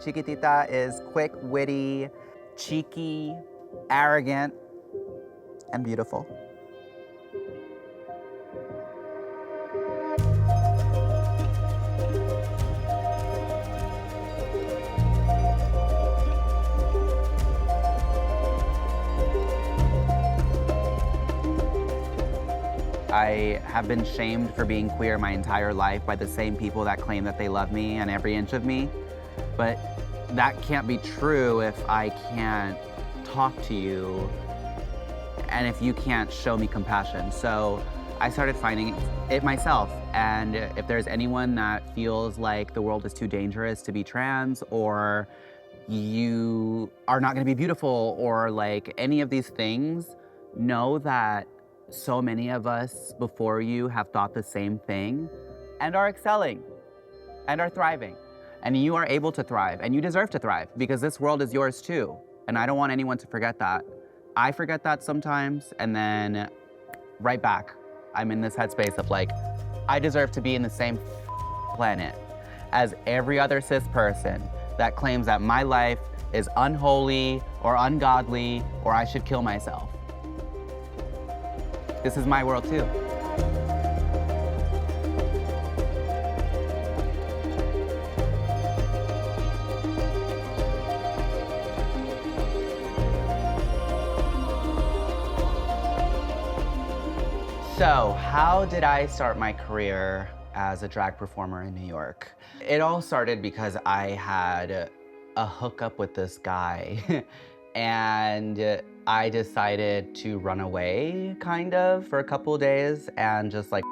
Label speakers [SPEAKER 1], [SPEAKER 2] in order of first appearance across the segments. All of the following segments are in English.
[SPEAKER 1] Chiquitita is quick, witty, cheeky, arrogant, and beautiful. I have been shamed for being queer my entire life by the same people that claim that they love me and every inch of me. But that can't be true if I can't talk to you and if you can't show me compassion. So I started finding it myself. And if there's anyone that feels like the world is too dangerous to be trans, or you are not gonna be beautiful, or like any of these things, know that so many of us before you have thought the same thing and are excelling and are thriving. And you are able to thrive, and you deserve to thrive, because this world is yours too. And I don't want anyone to forget that. I forget that sometimes, and then right back, I'm in this headspace of like, I deserve to be in the same planet as every other cis person that claims that my life is unholy or ungodly or I should kill myself. This is my world too. So, how did I start my career as a drag performer in New York? It all started because I had a hookup with this guy and I decided to run away, kind of, for a couple days and just like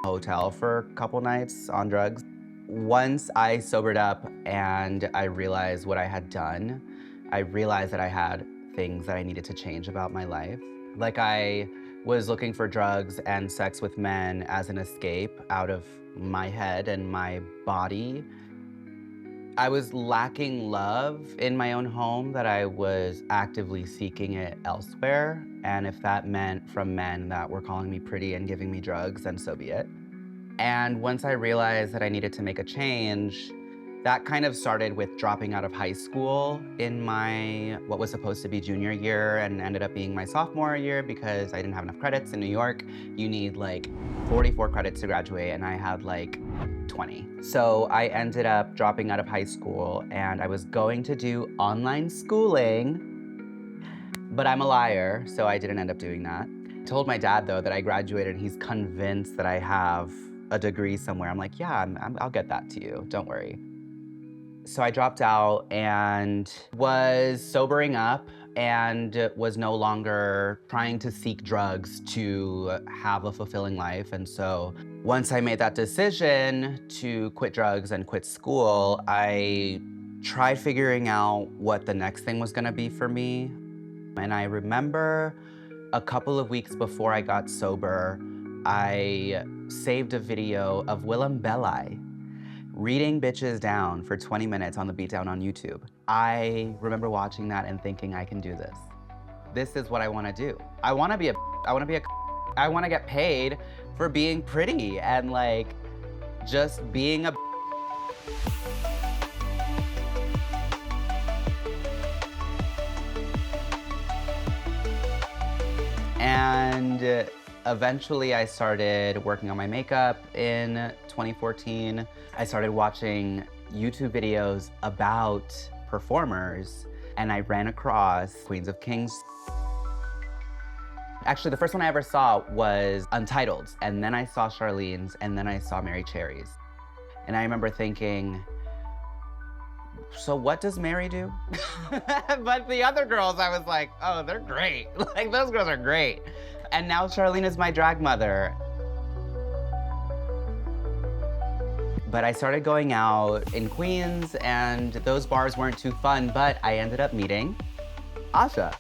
[SPEAKER 1] hotel for a couple nights on drugs. Once I sobered up and I realized what I had done, I realized that I had things that I needed to change about my life. Like I was looking for drugs and sex with men as an escape out of my head and my body. I was lacking love in my own home, that I was actively seeking it elsewhere. And if that meant from men that were calling me pretty and giving me drugs, then so be it. And once I realized that I needed to make a change, that kind of started with dropping out of high school in my, what was supposed to be junior year, and ended up being my sophomore year because I didn't have enough credits. In New York, you need like 44 credits to graduate, and I had like 20. So I ended up dropping out of high school, and I was going to do online schooling, but I'm a liar, so I didn't end up doing that. I told my dad though that I graduated, and he's convinced that I have a degree somewhere. I'm like, yeah, I'll get that to you, don't worry. So I dropped out and was sobering up and was no longer trying to seek drugs to have a fulfilling life. And so once I made that decision to quit drugs and quit school, I tried figuring out what the next thing was gonna be for me. And I remember a couple of weeks before I got sober, I saved a video of Willem Belli reading bitches down for 20 minutes on the beatdown on YouTube. I remember watching that and thinking, I can do this. This is what I wanna do. I wanna get paid for being pretty and like, just being a And eventually I started working on my makeup in 2014. I started watching YouTube videos about performers, and I ran across Queens of Kings. Actually, the first one I ever saw was Untitled, and then I saw Charlene's, and then I saw Mary Cherry's. And I remember thinking, so what does Mary do? But the other girls, I was like, oh, they're great. Like, those girls are great. And now Charlene is my drag mother. But I started going out in Queens, and those bars weren't too fun, but I ended up meeting Asha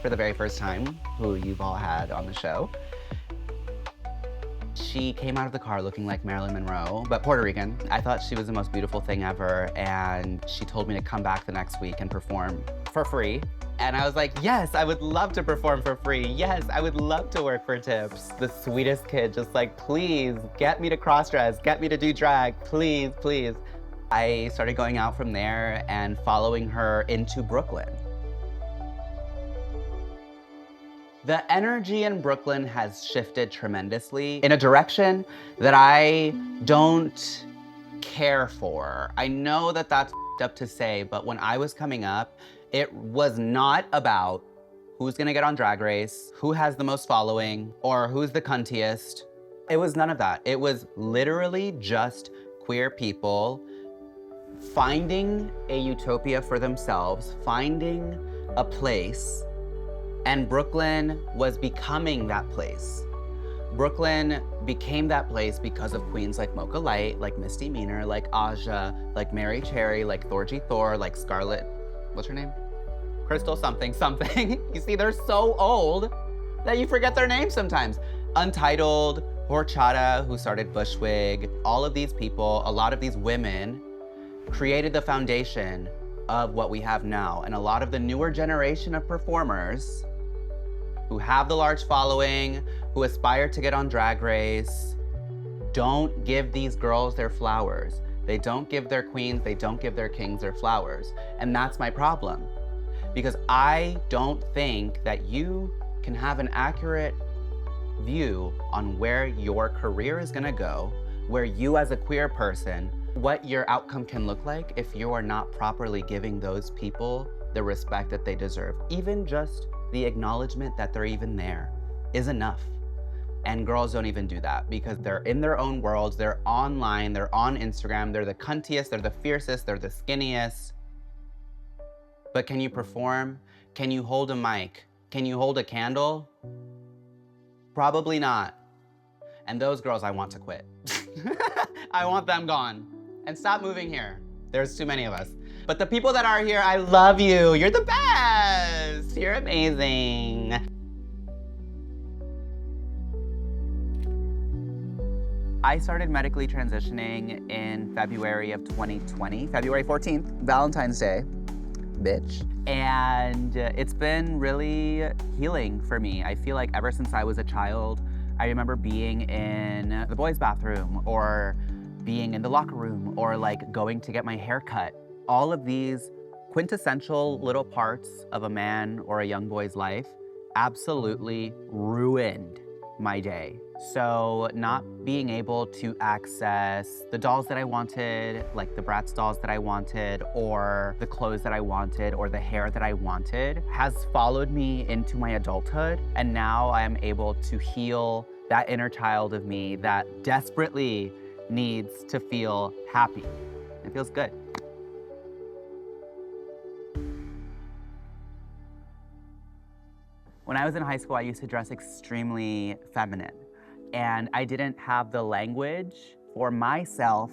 [SPEAKER 1] for the very first time, who you've all had on the show. She came out of the car looking like Marilyn Monroe, but Puerto Rican. I thought she was the most beautiful thing ever, and she told me to come back the next week and perform for free. And I was like, yes, I would love to perform for free. Yes, I would love to work for tips. The sweetest kid, just like, please, get me to cross-dress, get me to do drag, please, please. I started going out from there and following her into Brooklyn. The energy in Brooklyn has shifted tremendously in a direction that I don't care for. I know that that's up to say, but when I was coming up, it was not about who's gonna get on Drag Race, who has the most following, or who's the cuntiest. It was none of that. It was literally just queer people finding a utopia for themselves, finding a place, and Brooklyn was becoming that place. Brooklyn became that place because of queens like Mocha Light, like Misty Meaner, like Aja, like Mary Cherry, like Thorgy Thor, like Scarlett, what's her name? Crystal something something. You see, they're so old that you forget their names sometimes. Untitled, Horchata, who started Bushwig, all of these people, a lot of these women created the foundation of what we have now. And a lot of the newer generation of performers who have the large following, who aspire to get on Drag Race, don't give these girls their flowers. They don't give their queens, they don't give their kings their flowers. And that's my problem. Because I don't think that you can have an accurate view on where your career is gonna go, where you as a queer person, what your outcome can look like if you are not properly giving those people the respect that they deserve. Even just the acknowledgement that they're even there is enough. And girls don't even do that because they're in their own worlds, they're online, they're on Instagram, they're the cuntiest, they're the fiercest, they're the skinniest. But can you perform? Can you hold a mic? Can you hold a candle? Probably not. And those girls I want to quit. I want them gone. And stop moving here. There's too many of us. But the people that are here, I love you. You're the best. You're amazing. I started medically transitioning in February of 2020, February 14th, Valentine's Day, bitch. And it's been really healing for me. I feel like ever since I was a child, I remember being in the boys' bathroom or being in the locker room or like going to get my hair cut. All of these quintessential little parts of a man or a young boy's life absolutely ruined my day. So not being able to access the dolls that I wanted, like the Bratz dolls that I wanted, or the clothes that I wanted, or the hair that I wanted, has followed me into my adulthood. And now I am able to heal that inner child of me that desperately needs to feel happy. It feels good. When I was in high school, I used to dress extremely feminine. And I didn't have the language for myself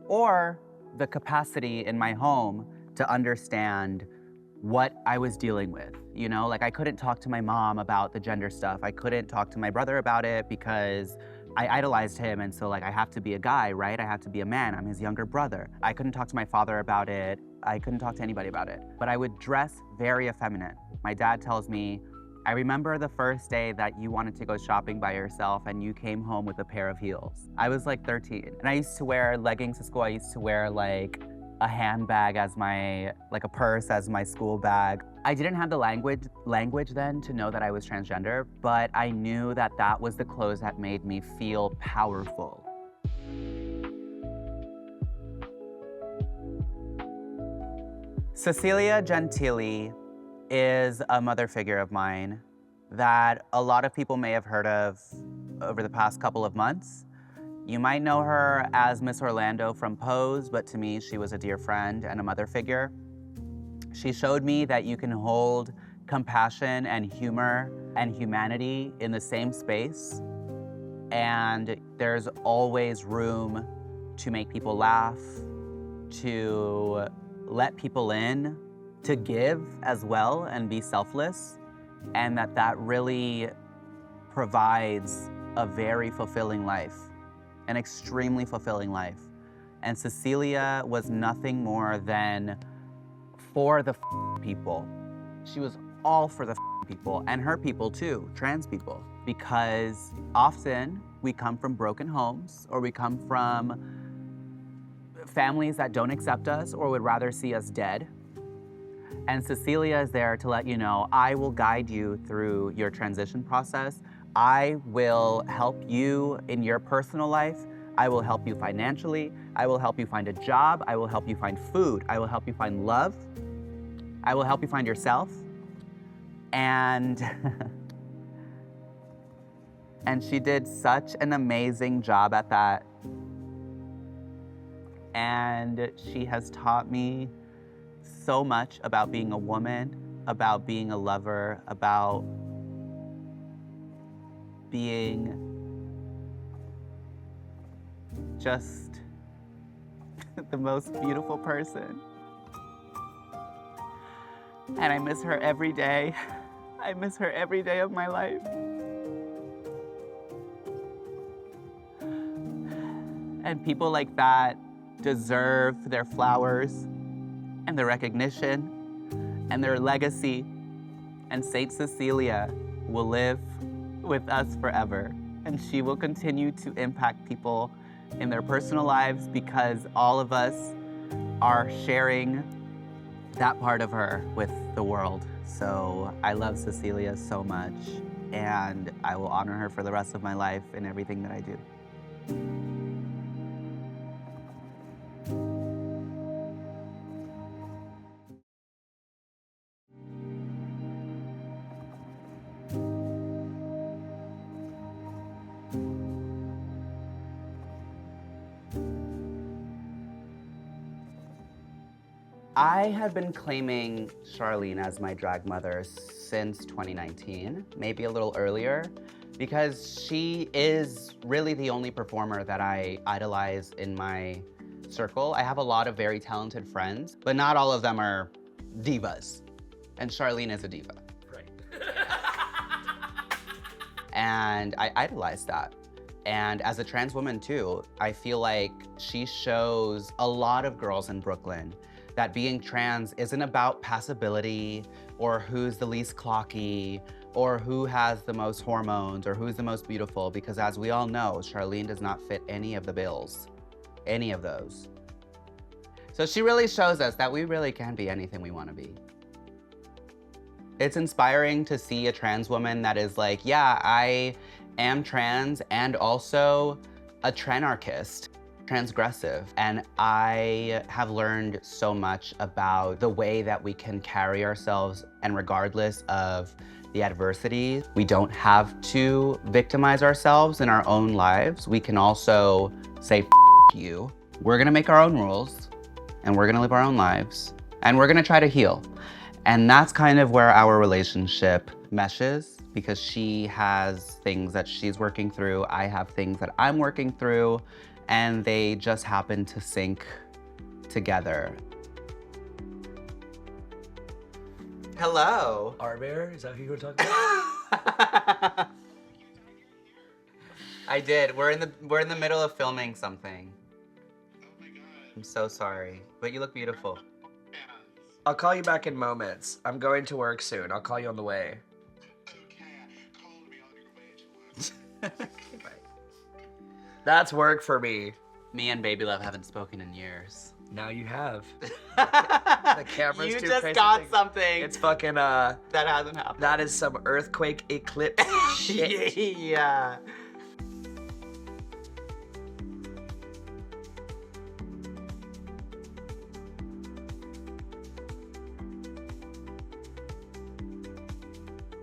[SPEAKER 1] or the capacity in my home to understand what I was dealing with. You know, like I couldn't talk to my mom about the gender stuff. I couldn't talk to my brother about it because I idolized him, and so like I have to be a guy, right? I have to be a man. I'm his younger brother. I couldn't talk to my father about it. I couldn't talk to anybody about it. But I would dress very effeminate. My dad tells me, I remember the first day that you wanted to go shopping by yourself and you came home with a pair of heels. I was like 13, and I used to wear leggings to school. I used to wear like a handbag as my, like a purse as my school bag. I didn't have the language then to know that I was transgender, but I knew that that was the clothes that made me feel powerful. Cecilia Gentili is a mother figure of mine that a lot of people may have heard of over the past couple of months. You might know her as Miss Orlando from Pose, but to me, she was a dear friend and a mother figure. She showed me that you can hold compassion and humor and humanity in the same space, and there's always room to make people laugh, to let people in, to give as well and be selfless, and that really provides a very fulfilling life, an extremely fulfilling life. And Cecilia was nothing more than for the people. She was all for the people, and her people too, trans people, because often we come from broken homes or we come from families that don't accept us or would rather see us dead. And Cecilia is there to let you know, I will guide you through your transition process. I will help you in your personal life. I will help you financially. I will help you find a job. I will help you find food. I will help you find love. I will help you find yourself. And, and she did such an amazing job at that. And she has taught me so much about being a woman, about being a lover, about being just the most beautiful person. And I miss her every day. I miss her every day of my life. And people like that deserve their flowers and their recognition and their legacy. And Saint Cecilia will live with us forever. And she will continue to impact people in their personal lives because all of us are sharing that part of her with the world. So I love Cecilia so much, and I will honor her for the rest of my life in everything that I do. I have been claiming Charlene as my drag mother since 2019, maybe a little earlier, because she is really the only performer that I idolize in my circle. I have a lot of very talented friends, but not all of them are divas, and Charlene is a diva.
[SPEAKER 2] Right.
[SPEAKER 1] And I idolize that. And as a trans woman too, I feel like she shows a lot of girls in Brooklyn that being trans isn't about passability or who's the least clocky or who has the most hormones or who's the most beautiful, because as we all know, Charlene does not fit any of the bills, any of those. So she really shows us that we really can be anything we want to be. It's inspiring to see a trans woman that is like, yeah, I am trans and also a tranarchist. Transgressive, and I have learned so much about the way that we can carry ourselves, and regardless of the adversity, we don't have to victimize ourselves in our own lives. We can also say, F you. We're gonna make our own rules, and we're gonna live our own lives, and we're gonna try to heal. And that's kind of where our relationship meshes, because she has things that she's working through, I have things that I'm working through, and they just happen to sync together. Hello.
[SPEAKER 2] Arbear, is that who you were talking about?
[SPEAKER 1] I did. We're in the middle of filming something.
[SPEAKER 3] Oh my god.
[SPEAKER 1] I'm so sorry, but you look beautiful.
[SPEAKER 2] I'll call you back in moments. I'm going to work soon. I'll call you on the way.
[SPEAKER 3] Okay, call me on your way to work.
[SPEAKER 1] Bye.
[SPEAKER 2] That's work for me.
[SPEAKER 1] Me and Baby Love haven't spoken in years.
[SPEAKER 2] Now you have. The camera's
[SPEAKER 1] You
[SPEAKER 2] too
[SPEAKER 1] just
[SPEAKER 2] crazy
[SPEAKER 1] got
[SPEAKER 2] to-
[SPEAKER 1] something.
[SPEAKER 2] It's fucking,
[SPEAKER 1] that hasn't happened.
[SPEAKER 2] that is some earthquake eclipse shit.
[SPEAKER 1] Yeah.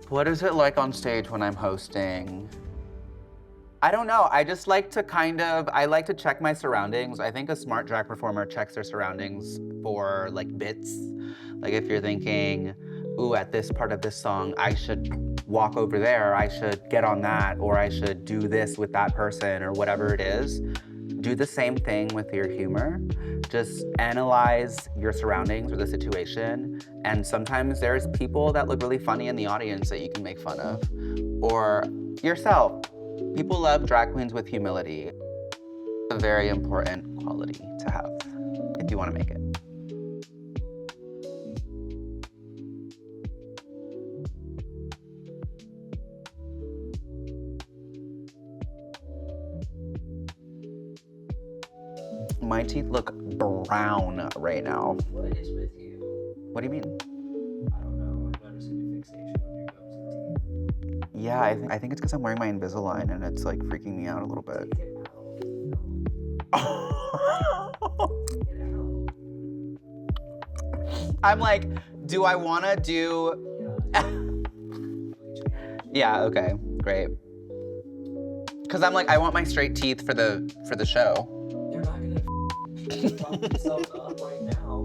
[SPEAKER 1] What is it like on stage when I'm hosting? I don't know. I just like to I like to check my surroundings. I think a smart drag performer checks their surroundings for like bits. Like if you're thinking, ooh, at this part of this song, I should walk over there, I should get on that, or I should do this with that person, or whatever it is. Do the same thing with your humor. Just analyze your surroundings or the situation. And sometimes there's people that look really funny in the audience that you can make fun of. Or yourself. People love drag queens with humility. A very important quality to have if you want to make it. My teeth look brown right now.
[SPEAKER 2] What is with you?
[SPEAKER 1] What do you mean?
[SPEAKER 2] I don't know. I'm noticing a fixation on your gums and teeth.
[SPEAKER 1] Yeah, I think it's because I'm wearing my Invisalign and it's like freaking me out a little bit.
[SPEAKER 2] Take it out. No. Take it out.
[SPEAKER 1] I'm like, do I want to do... Yeah, okay, great. Because I'm like, I want my straight teeth for the show.
[SPEAKER 2] They're not gonna prop themselves up right now.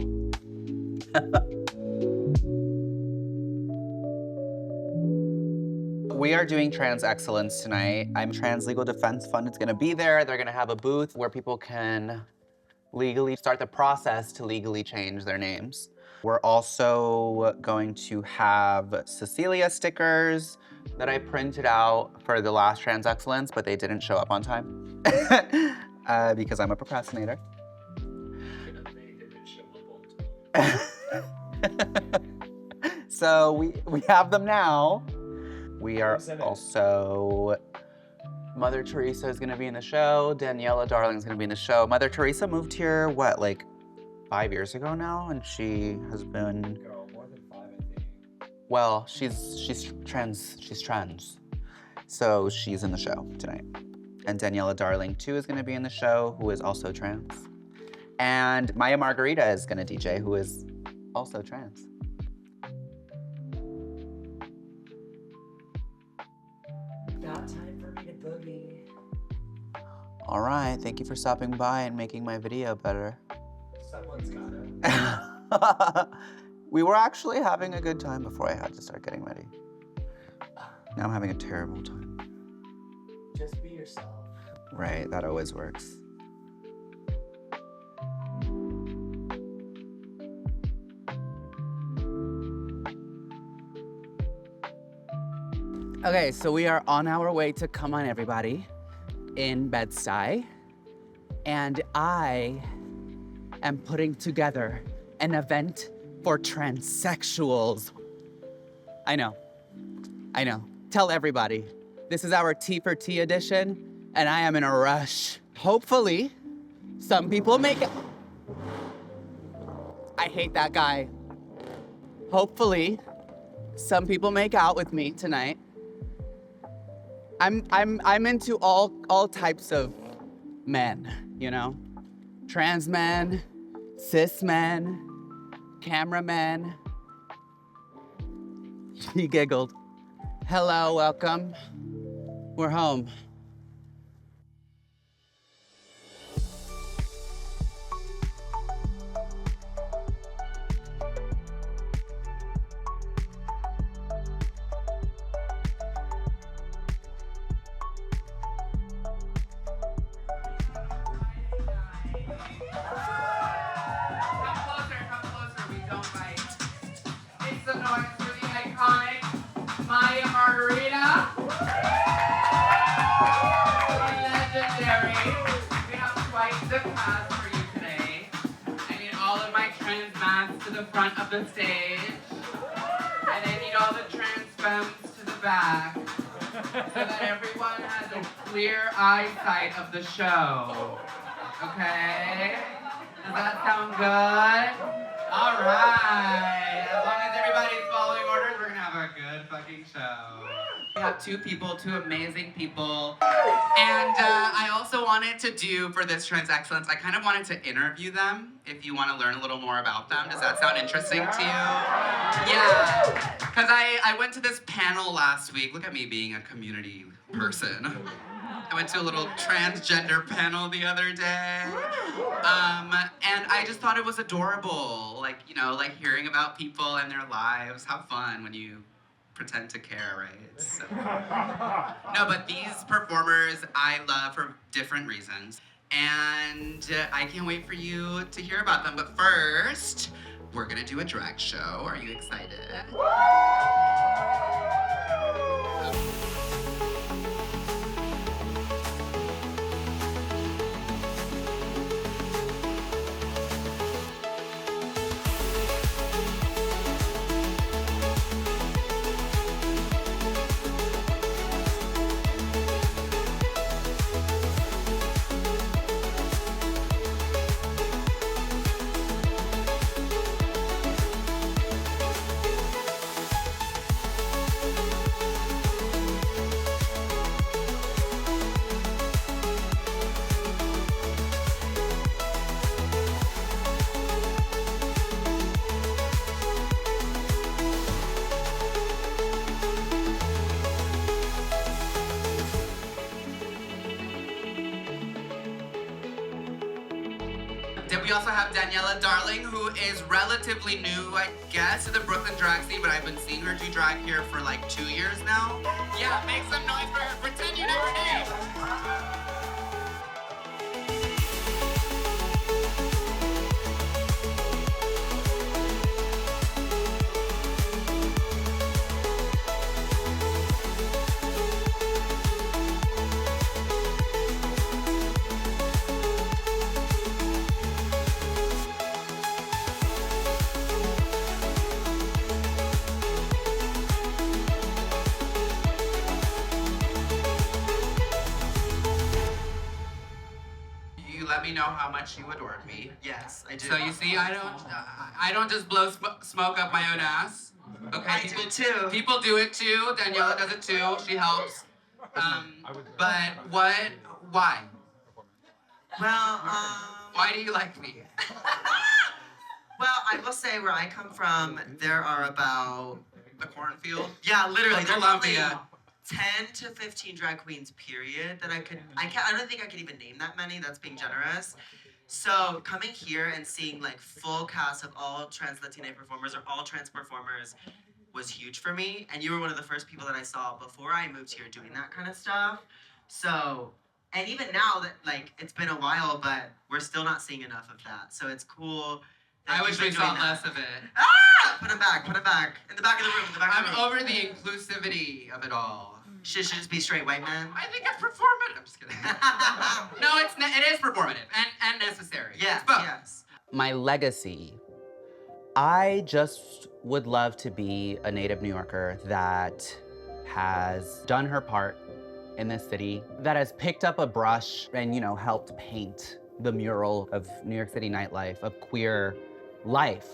[SPEAKER 1] We are doing Trans Excellence tonight. Trans Legal Defense Fund is gonna be there. They're gonna have a booth where people can legally start the process to legally change their names. We're also going to have Cecilia stickers that I printed out for the last Trans Excellence, but they didn't show up on time because I'm a procrastinator. So we have them now. We are also, Mother Teresa is gonna be in the show. Daniela Darling is gonna be in the show. Mother Teresa moved here, what, like 5 years ago now? And she has been,
[SPEAKER 2] Girl, more than 5, I think.
[SPEAKER 1] well, she's trans. So she's in the show tonight. And Daniela Darling too is gonna be in the show, who is also trans. And Maya Margarita is gonna DJ, who is also trans.
[SPEAKER 2] About time for me to boogie.
[SPEAKER 1] All right, thank you for stopping by and making my video better.
[SPEAKER 2] Someone's gotta.
[SPEAKER 1] We were actually having a good time before I had to start getting ready. Now I'm having a terrible time.
[SPEAKER 2] Just be yourself.
[SPEAKER 1] Right, that always works. Okay, so we are on our way to Come On Everybody in Bed-Stuy, and I am putting together an event for transsexuals. I know. Tell everybody. This is our T for T edition, and I am in a rush. Hopefully, some people make it. I hate that guy. Hopefully, some people make out with me tonight. I'm into all types of men, you know? Trans men, cis men, cameramen. He giggled. Hello, welcome. We're home.
[SPEAKER 4] Front of the stage, and I need all the trans femmes to the back so that everyone has a clear eyesight of the show. Okay? Does that sound good? All right. As long as everybody's following orders, we're gonna have a good fucking show. We have two amazing people. And I also wanted to do, for this Trans Excellence, I kind of wanted to interview them if you want to learn a little more about them. Does that sound interesting to you? Yeah. Because I went to this panel last week. Look at me being a community person. I went to a little transgender panel the other day. And I just thought it was adorable. Like, you know, like hearing about people and their lives. How fun when you pretend to care, right? So. No, but these performers I love for different reasons. And I can't wait for you to hear about them. But first, we're gonna do a drag show. Are you excited? We also have Daniela Darling, who is relatively new, I guess, to the Brooklyn drag scene, but I've been seeing her do drag here for like 2 years now. Yeah, make some noise for her. Pretend you know her name. You let me know how much you adore me.
[SPEAKER 5] Yes, I do.
[SPEAKER 4] So you see, I don't just blow smoke up my own ass. Okay,
[SPEAKER 5] I do too.
[SPEAKER 4] People do it too. Daniela does it too. She helps. But why?
[SPEAKER 5] Well,
[SPEAKER 4] Why do you like me?
[SPEAKER 5] well, I will say where I come from, there are about,
[SPEAKER 4] The cornfield?
[SPEAKER 5] yeah, literally, there are probably
[SPEAKER 4] Columbia.
[SPEAKER 5] 10 to 15 drag queens, period, that I don't think I could even name that many, that's being generous. So coming here and seeing like full cast of all trans Latina performers or all trans performers was huge for me. And you were one of the first people that I saw before I moved here doing that kind of stuff. So, and even now that like, it's been a while, but we're still not seeing enough of that. So it's cool. that
[SPEAKER 4] I
[SPEAKER 5] you've
[SPEAKER 4] wish
[SPEAKER 5] been
[SPEAKER 4] we saw
[SPEAKER 5] doing that.
[SPEAKER 4] less of it.
[SPEAKER 5] Ah! Put him back. In the back of the room, in the back of the
[SPEAKER 4] I'm
[SPEAKER 5] room.
[SPEAKER 4] over the inclusivity of it all.
[SPEAKER 5] Should just be straight white men.
[SPEAKER 4] I think it's performative. I'm just kidding. No, it is performative and necessary.
[SPEAKER 5] Yes,
[SPEAKER 4] It's both.
[SPEAKER 5] yes.
[SPEAKER 1] My legacy. I just would love to be a native New Yorker that has done her part in this city, that has picked up a brush and, helped paint the mural of New York City nightlife, of queer life,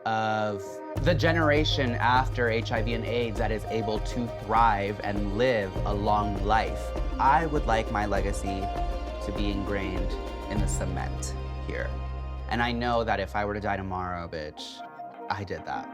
[SPEAKER 1] of the generation after HIV and AIDS that is able to thrive and live a long life. I would like my legacy to be ingrained in the cement here. And I know that if I were to die tomorrow, bitch, I did that.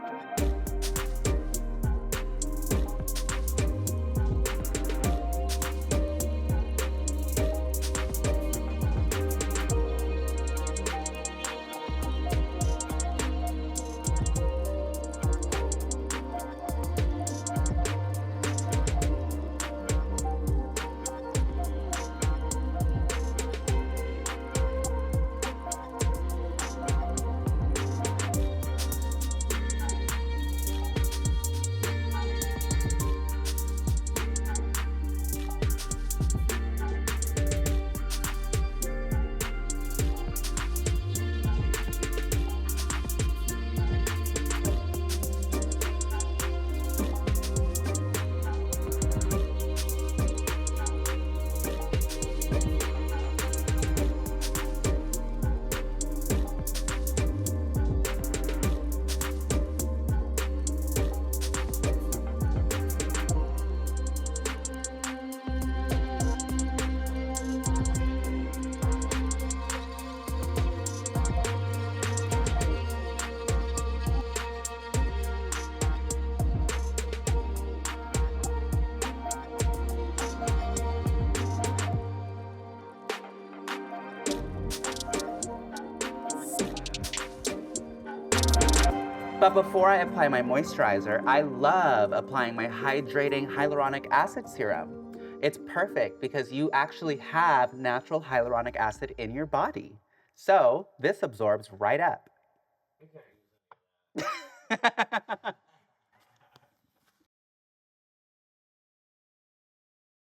[SPEAKER 1] But before I apply my moisturizer, I love applying my hydrating hyaluronic acid serum. It's perfect because you actually have natural hyaluronic acid in your body. So this absorbs right up. Okay.